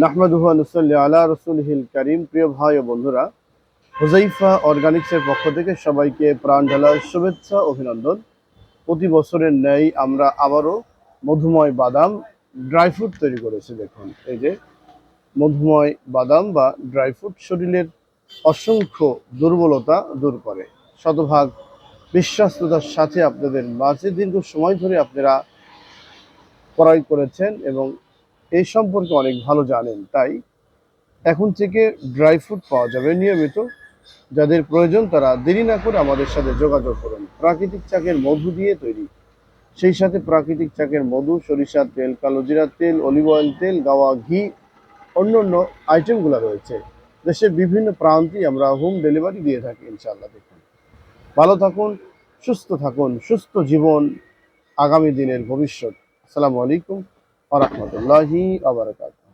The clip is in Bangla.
নাহমাদুহু ওয়া নুসাল্লি আলা রাসূলিহিল কারীম। প্রিয় ভাই ও বন্ধুরা, হুযাইফা অর্গানিক্সের পক্ষ থেকে সবাইকে প্রাণ ঢালা শুভেচ্ছা অভিনন্দন। প্রতি বছরের ন্যায় আমরা আবারও মধুময় বাদাম ড্রাই ফ্রুট তৈরি করেছি। দেখুন, এই যে মধুময় বাদাম বা ড্রাই ফ্রুট শরীরের অসংখ্য দুর্বলতা দূর করে। শতভাগ বিশ্বস্ততার সাথে আপনাদের মাঝে দীর্ঘ সময় ধরে আপনারা ক্রয় করেছেন এবং এই সম্পর্কে অনেক ভালো জানেন। তাই এখন থেকে ড্রাই ফ্রুট পাওয়া যাবে নিয়মিত। যাদের প্রয়োজন তারা দেরি না করে আমাদের সাথে যোগাযোগ করুন। প্রাকৃতিক চাকের মধু দিয়ে তৈরি, সেই সাথে প্রাকৃতিক চাকের মধু, সরিষার তেল, কালোজিরা তেল, অলিভ অয়েল তেল, গাওয়া ঘি, অন্য অন্য আইটেমগুলো রয়েছে। দেশের বিভিন্ন প্রান্তেই আমরা হোম ডেলিভারি দিয়ে থাকি ইনশাআল্লাহ। দেখুন, ভালো থাকুন, সুস্থ থাকুন। সুস্থ জীবন আগামী দিনের ভবিষ্যৎ। আসসালামু আলাইকুম ওয়া রাহমাতুল্লাহি ওয়া বারাকাতুহু।